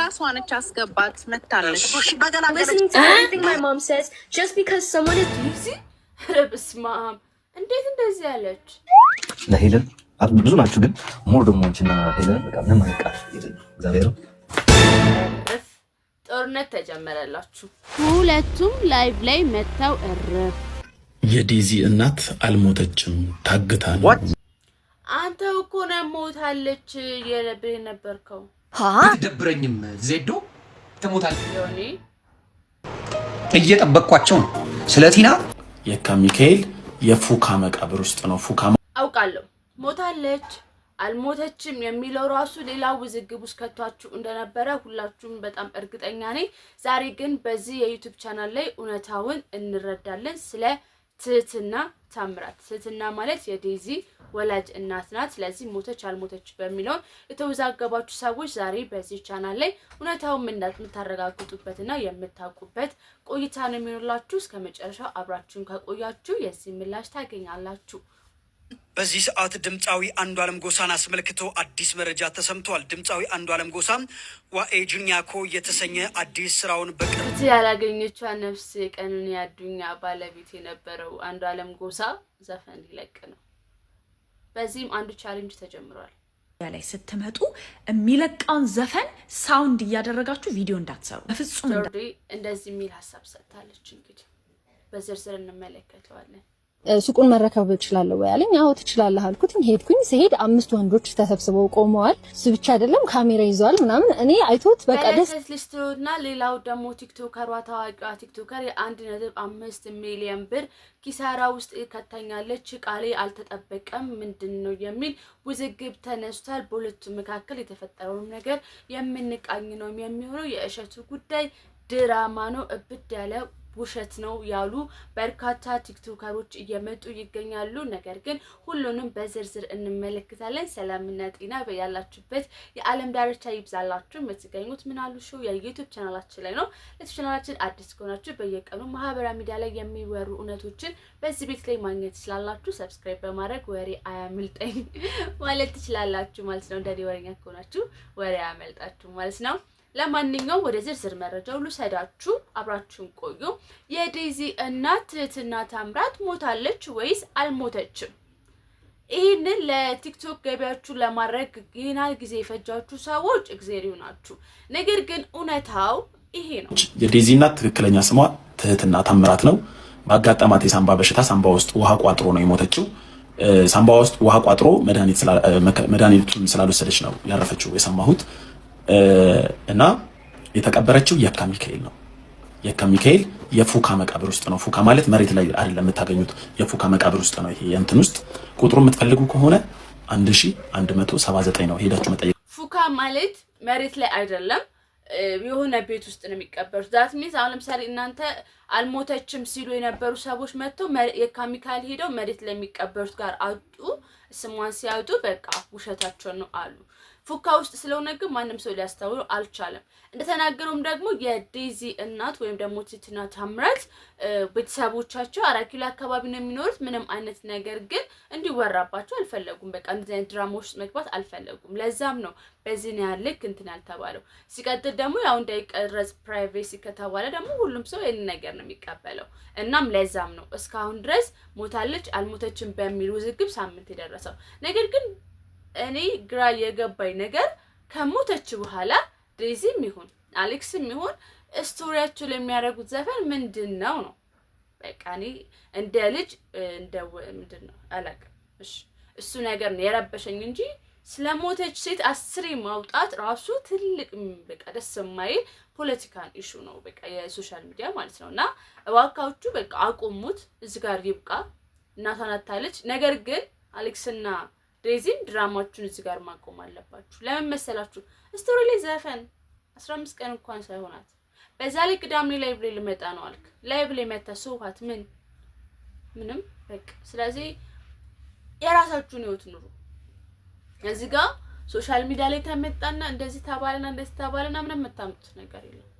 ራሷ ነች አስገባት መታለች Listening to everything my mom says just because someone is busy? በስማም እንዴት እንደዚህ ያለች ለሄለን ብዙ ናችሁ ግን ሞር ደግሞ አንቺና ሄለን በቃ ምንም አይቃር እግዚአብሔር ጦርነት ተጀመረላችሁ ሁለቱም ላይቭ ላይ መተው እረፍ የዲዚ እናት አልሞተችም ታግታ ነው አንተ እኮ ነው ሞታለች የለብህ ነበርከው ደብረኝም ዜዶ ተሞታል ዮኒ እየጠበቅኳቸው ነው ስለቲና የካ ሚካኤል የፉካ መቃብር ውስጥ ነው ፉካ አውቃለሁ ሞታለች አልሞተችም የሚለው ራሱ ሌላ ውዝግብ ውስጥ ከተዋችሁ እንደነበረ ሁላችሁም በጣም እርግጠኛ ነኝ ዛሬ ግን በዚህ የዩቲዩብ ቻናል ላይ እውነታውን እንረዳለን ስለ ትህትና ታምራት ትህትና ማለት የዴዚ ወላጅ እናት ናት ስለዚህ ሞተች አልሞተች በሚለው የተወዛገባችሁ ሰዎች ዛሬ በዚህ ቻናል ላይ እውነታውን የምታረጋግጡበትና የምታውቁበት ቆይታ ነው የሚኖርላችሁ እስከመጨረሻው አብራችሁን ከቆያችሁ የዚህ ምላሽ ታገኛላችሁ በዚህ ሰዓት ድምጻዊ አንዱዓለም ጎሳን አስመልክቶ አዲስ መረጃ ተሰምቷል ድምጻዊ አንዱዓለም ጎሳ ዋኤ ጁኛኮ የተሰኘ አዲስ ስራውን በቅርብ ያላገኘችው ነፍስ ቀኑን ያዱኛ ባለቤት የነበረው አንዱዓለም ጎሳ ዘፈን ሊለቅ ነው በዚህም አንዱ ቻሌንጅ ተጀምሯል ላይ ስትመጡ የሚለቀውን ዘፈን ሳውንድ ያደረጋችሁ ቪዲዮ እንዳትሰሩ በፍጹም እንደዚህ የሚል ሐሳብ ሰጥታለች እንግዲህ በዝርዝር እንመለከተዋለን ሱቁን መረከብ እችላለሁ ወይ አለኝ አዎ ትችላለህ አልኩኝ ሄድኩኝ ሲሄድ 5 ወንዶች ተሰብስበው ቆመዋል እሱ ብቻ አይደለም ካሜራ ይዘዋል ምናምን እኔ አይቶት በቃ ደስ ልስትሮና ሌላው ደግሞ ቲክቶከሯ ታዋቂዋ ቲክቶከር የ1.5 ሚሊዮን ብር ኪሳራ ውስጥ ከተኛለች ቃሌ አልተጠበቀም ምንድነው የሚል ውዝግብ ተነስቷል በሁለቱ መካከል የተፈጠረው ነገር የምንቃኝ ነው የሚሆነው የእሸቱ ጉዳይ ድራማ ነው እብድ ያለ ውሸት ነው ያሉ በርካታ ቲክቶከሮች እየመጡ ይገኛሉ ነገር ግን ሁሉንም በዝርዝር እንመለከታለን ሰላምና ጤና በያላችሁበት የዓለም ዳርቻ ይብዛላችሁ የምትገኙት ምናሉ ሾው የዩቲዩብ ቻናላችን ላይ ነው ለቻናላችን አዲስ ከሆናችሁ በየቀኑ ማህበራዊ ሚዲያ ላይ የሚወሩ እውነቶችን በዚህ ቤት ላይ ማግኘት ትችላላችሁ ሰብስክራይብ በማድረግ ወሬ አያምልጠኝ ማለት ትችላላችሁ ማለት ነው እንደዚህ ወሬኛ ከሆናችሁ ወሬ አያመልጣችሁ ማለት ነው ለማንኛውም ወደ ዝርዝር መረጃው ልሰዳችሁ አብራችሁን ቆዩ የዴዚ እናት ትህትና ታምራት ሞታለች ወይስ አልሞተችም ይሄንን ለቲክቶክ ገቢያችሁ ለማድረግ ይሄናል ጊዜ ፈጃችሁ ሰዎች እግዚአብሔር ይሁናችሁ ነገር ግን እውነታው ይሄ ነው የዴዚ እናት ትክክለኛ ስሟ ትህትና ታምራት ነው ማጋጠማት የሳምባ በሽታ ሳምባ ውስጥ ውሃ ቋጥሮ ነው የሞተችው ሳምባ ውስጥ ውሃ ቋጥሮ መድኃኒቱን ስላልወሰደች ነው ያረፈችው የሰማሁት እና የተቀበረችው የካ ሚካኤል ነው የካ ሚካኤል የፉካ መቃብር ውስጥ ነው ፉካ ማለት መሬት ላይ አይደለም የምታገኙት የፉካ መቃብር ውስጥ ነው ይሄ እንትን ውስጥ ቁጥሩ የምትፈልጉ ከሆነ 1179 ነው ሄዳችሁ መጠየቅ ፉካ ማለት መሬት ላይ አይደለም የሆነ ቤት ውስጥ ነው የሚቀበሩት ዛት ሚንስ አሁን ለምሳሌ እናንተ አልሞተችም ሲሉ የነበሩ ሰዎች መጥተው የካ ሚካኤል ሄደው መሬት ላይ የሚቀበሩት ጋር አጡ ስሟን ሲያውጡ በቃ ውሸታቸው ነው አሉ ፉካ ውስጥ ስለሆነ ግን ማንንም ሰው ሊያስተውሉ አልቻለም እንደተናገሩም ደግሞ የዴዚ እናት ወይም ደግሞ ትህትና ታምራት ቤተሰቦቻቸው አራኪላ አካባቢ ነው የሚኖሩት ምንም አይነት ነገር ግን እንዲወራባቸው አልፈለጉም በቃ እንደዚህ አይነት ድራማዎች መግባት አልፈለጉም ለዛም ነው በዚህ ነው ያለክ እንትን ያልተባለው ሲቀጥል ደግሞ ያው እንዳይቀረጽ ፕራይቬሲ ከተባለ ደግሞ ሁሉም ሰው ይሄን ነገር ነው የሚቀበለው እናም ለዛም ነው እስካሁን ድረስ ሞታለች አልሞተችም በሚል ውዝግብ ሳምንት የደረሰው ነገር ግን እኔ ግራ የገባኝ ነገር ከሞተች በኋላ ዴዚም ይሁን አሌክስም ይሁን ስቶሪያቸው ለሚያደርጉት ዘፈን ምንድነው ነው በቃ እኔ እንደ ልጅ ምንድነው አላውቅም እሱ ነገር ነው የረበሸኝ እንጂ ስለሞተች ሴት አስሬ ማውጣት ራሱ ትልቅ በቃ ደስ የማይል ፖለቲካል ኢሹ ነው በቃ የሶሻል ሚዲያ ማለት ነውና እባካችሁ በቃ አቆሙት እዚህ ጋር ይብቃ እናቷን አታለች ነገር ግን አሌክስና ዴዚም ድራማችሁን እዚህ ጋር ማቆም አለባችሁ ለምን መሰላችሁ ስቶሪ ላይ ዘፈን 15 ቀን እንኳን ሳይሆናት በዛ ላይ ቅዳሜ ላይቭ ላይ ልመጣ ነው አልክ ላይቭ ላይ መተሰውሃት ምንም በቃ ስለዚህ የራሳችሁን ህይወት ኑሩ እዚህ ጋር ሶሻል ሚዲያ ላይ ተመጣና እንደዚህ ተባለና ምንም መታምጡት ነገር የለም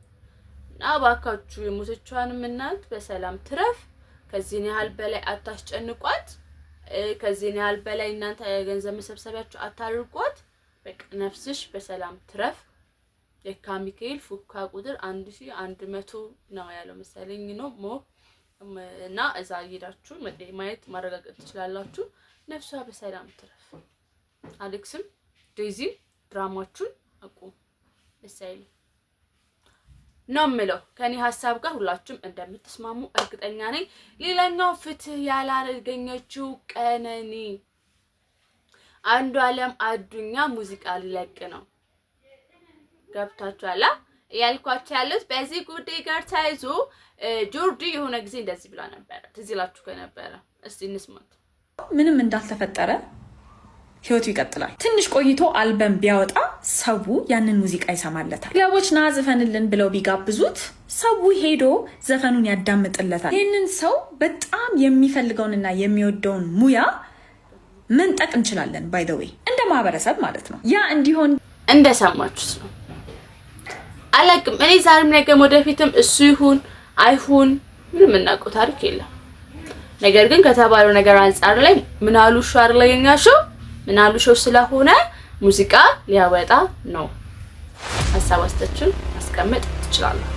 አባካችሁ የሞተቿንም እናት በሰላም ትረፍ ከዚህ ያህል በላይ አታስጨንቋት ከዚህ ያህል በላይ እናንተ ገንዘብ መሰብሰቢያችሁ አታርቋት በቃ ነፍስሽ በሰላም ትረፍ የካሚካኤል ፉካ ቁጥር 1100 ነው ያለው መሰለኝ ነው ሞ እና እዛ ይሄዳችሁ ማየት ማረጋገጥ ትችላላችሁ። ነፍሷ በሰላም ትረፍ። አሌክስም ዴዚ ድራማችሁን አቁም እሰይ ነው የምለው። ከኔ ሐሳብ ጋር ሁላችሁም እንደምትስማሙ እርግጠኛ ነኝ። ሌላኛው ፍትህ ያላገኘችው ቀነኒ አንዷለም አዱኛ ሙዚቃ ሊለቅ ነው። ገብታችኋል ያልኳችሁ ያሉት በዚህ ጉዳይ ጋር ታይዞ ጆርዲ የሆነ ጊዜ እንደዚህ ብላ ነበር። ትዝ ይላችሁ ከነበረ እስቲ እንስማት። ምንም እንዳልተፈጠረ ህይወቱ ይቀጥላል። ትንሽ ቆይቶ አልበም ቢያወጣ ሰው ያንን ሙዚቃ ይሰማለታል። ክለቦች ና ዘፈንልን ብለው ቢጋብዙት ሰው ሄዶ ዘፈኑን ያዳምጥለታል። ይህንን ሰው በጣም የሚፈልገውንና የሚወደውን ሙያ መንጠቅ እንችላለን። ባይ ዘ ዌይ እንደ ማህበረሰብ ማለት ነው። ያ እንዲሆን እንደሰማችሁት ነው። አላቅም እኔ ዛሬም ነገም ወደፊትም እሱ ይሁን አይሁን ምንም እናውቀው ታሪክ የለም። ነገር ግን ከተባለው ነገር አንፃር ላይ ምን አሉ ሻር ላይ ያኛሽው ምን አሉ ሾው ስለሆነ ሙዚቃ ሊያወጣ ነው። ሐሳብ አስተችን አስቀምጥ ትችላላችሁ።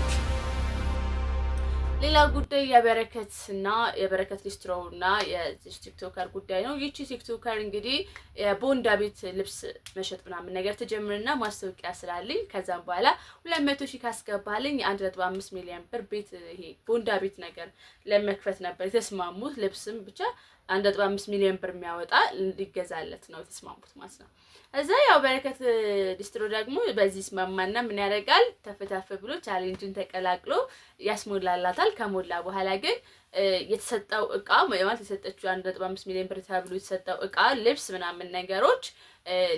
ሌላ ጉዳይ የበረከት ሊስትሮና የቲክቶከር ጉዳይ ነው። ይቺ ቲክቶከር እንግዲህ የቦንዳ ቤት ልብስ መሸጥ ምናምን ነገር ተጀምርና ማስታወቂያ ስላለኝ ከዛም በኋላ 200,000 ካስገባልኝ 1.5 ሚሊዮን ብር ቤት ይሄ ቦንዳ ቤት ነገር ለመክፈት ነበር የተስማሙት። ልብስም ብቻ 1.5 ሚሊዮን ብር የሚያወጣ እንዲገዛለት ነው የተስማሙት ማለት ነው። እዛ ያው በረከት ዲስትሮ ደግሞ በዚህ ስማማና ምን ያደርጋል ተፈታፈ ብሎ ቻሌንጅን ተቀላቅሎ ያስሞላላታል። ከሞላ በኋላ ግን የተሰጠው እቃ ማለት የተሰጠችው 1.5 ሚሊዮን ብር ተብሎ የተሰጠው እቃ ልብስ ምናምን ነገሮች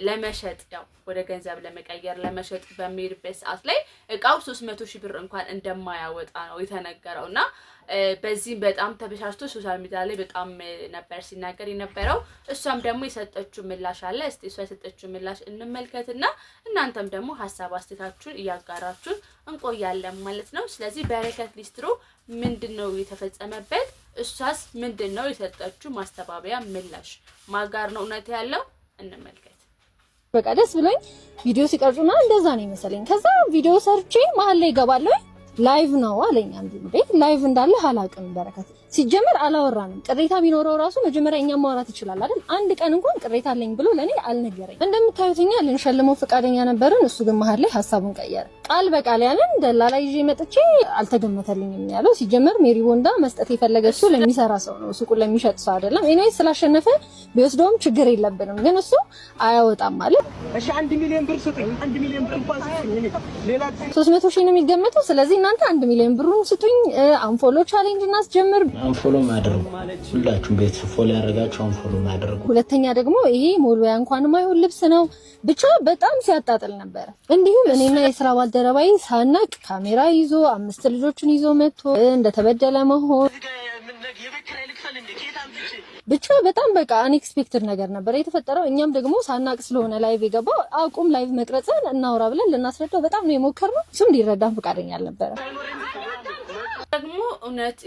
ለመሸጥ ያው ወደ ገንዘብ ለመቀየር ለመሸጥ በሚሄድበት ሰዓት ላይ እቃው 300,000 ብር እንኳን እንደማያወጣ ነው የተነገረውና በዚህ በጣም ተበሻሽቶ ሶሻል ሚዲያ ላይ በጣም ነበር ሲናገር የነበረው። እሷም ደግሞ የሰጠችው ምላሽ አለ። እስቲ እሷ የሰጠችው ምላሽ እንመልከትና እናንተም ደግሞ ሐሳብ አስተያየታችሁን እያጋራችሁ እንቆያለን ማለት ነው። ስለዚህ በረከት ሊስትሮ ምንድነው የተፈጸመበት? እሷስ ምንድነው የሰጠችው ማስተባበያ ምላሽ? ማጋር ነው እውነት ያለው እንመልከት። በቃ ደስ ብሎኝ ቪዲዮ ሲቀርጹና እንደዛ ነው መሰለኝ። ከዛ ቪዲዮ ሰርቼ መሀል ላይ ገባለሁ። ላይቭ ነው አለኝ። አንዱ ቤት ላይቭ እንዳለ አላውቅም። በረከት ሲጀመር አላወራንም። ቅሬታ ቢኖረው ራሱ መጀመሪያ እኛ ማውራት ይችላል አይደል? አንድ ቀን እንኳን ቅሬታ አለኝ ብሎ ለኔ አልነገረኝ። እንደምታዩትኛ ልንሸልመው ፈቃደኛ ነበርን። እሱ ግን መሀል ላይ ሐሳቡን ቀየረ። ቃል በቃል ያለን ደላላ ይዤ መጥቼ አልተገመተልኝም ያለው። ሲጀመር ሜሪ ቦንዳ መስጠት የፈለገ እሱ ለሚሰራ ሰው ነው፣ ሱቁ ለሚሸጥ ሰው አይደለም። ኤኒዌይስ ስላሸነፈ ቢወስደውም ችግር የለብንም፣ ግን እሱ አያወጣም ማለት። እሺ 1 ሚሊዮን ብር ስጡኝ፣ 1 ሚሊዮን ብር እንኳን ስጡኝ። ሌላ 300,000 ነው የሚገመተው። ስለዚህ እናንተ 1 ሚሊዮን ብሩን ስጡኝ። አንፎሎ ቻሌንጅ እናስጀምር። አንፎሎ ማድረግ ሁላችሁም ቤት ፎሎ ያደርጋችሁ አንፎሎ ማድረግ። ሁለተኛ ደግሞ ይሄ ሞልያ እንኳን ማይሆን ልብስ ነው። ብቻ በጣም ሲያጣጥል ነበር። እንዲሁም እኔና የስራ ባልደረባይ ሳናቅ ካሜራ ይዞ 5 ልጆችን ይዞ መጥቶ እንደተበደለ መሆን ብቻ በጣም በቃ አንኤክስፔክትድ ነገር ነበር የተፈጠረው። እኛም ደግሞ ሳናቅ ስለሆነ ላይቭ የገባው አቁም ላይቭ መቅረጽን እናውራ ብለን ልናስረዳው በጣም ነው የሞከርነው። እሱም እንዲረዳን ፈቃደኛ አልነበረ። ደግሞ እውነት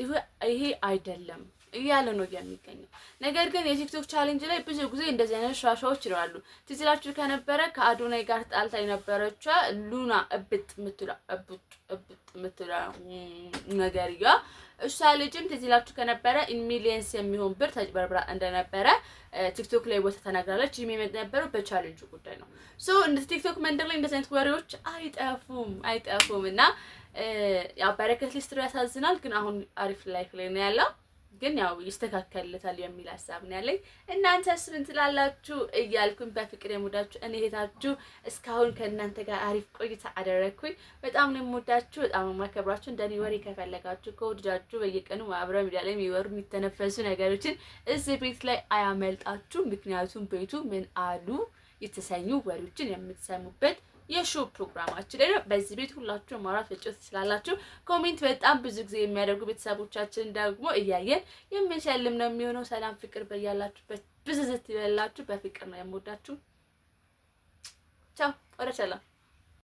ይሄ አይደለም እያለ ነው የሚገኘው። ነገር ግን የቲክቶክ ቻሌንጅ ላይ ብዙ ጊዜ እንደዚህ አይነት ሻሻዎች ይራሉ። ትዝላችሁ ከነበረ ከአዶናይ ጋር ጣልታ የነበረችው ሉና እብጥ ምትላ ነገርያ እሷ ልጅም ትዝላችሁ ከነበረ ሚሊየንስ የሚሆን ብር ተጭበርብራ እንደነበረ ቲክቶክ ላይ ወጣ ተናግራለች። የሚመጣው በቻሌንጁ ጉዳይ ነው። ሶ እንደ ቲክቶክ መንደር ላይ እንደዚህ አይነት ወሬዎች አይጠፉም እና ያው በረከት ሊስትሮ ያሳዝናል፣ ግን አሁን አሪፍ ላይፍ ላይ ነው ያለው። ግን ያው ይስተካከልለታል የሚል ሐሳብ ነው ያለኝ። እናንተስ ምን ትላላችሁ እያልኩኝ በፍቅር የሙዳችሁ እኔ እህታችሁ እስካሁን ከእናንተ ጋር አሪፍ ቆይታ አደረኩኝ። በጣም ነው የምወዳችሁ፣ በጣም የማከብራችሁ። እንደኔ ወሬ ከፈለጋችሁ ከወደዳችሁ በየቀኑ ማብረም ሚዲያ ላይ የሚወሩ የሚተነፈሱ ነገሮችን እዚህ ቤት ላይ አያመልጣችሁ። ምክንያቱም ቤቱ ምን አሉ የተሰኙ ወሬዎችን የምትሰሙበት የሾው ፕሮግራማችን ላይ ነው። በዚህ ቤት ሁላችሁ ማውራት ወጭት ስላላችሁ ኮሜንት በጣም ብዙ ጊዜ የሚያደርጉ ቤተሰቦቻችን ደግሞ እያየን የምንሸልም ነው የሚሆነው። ሰላም ፍቅር በያላችሁበት ብዝዝት ይበላችሁ። በፍቅር ነው የምወዳችሁ። ቻው ወደ ሰላም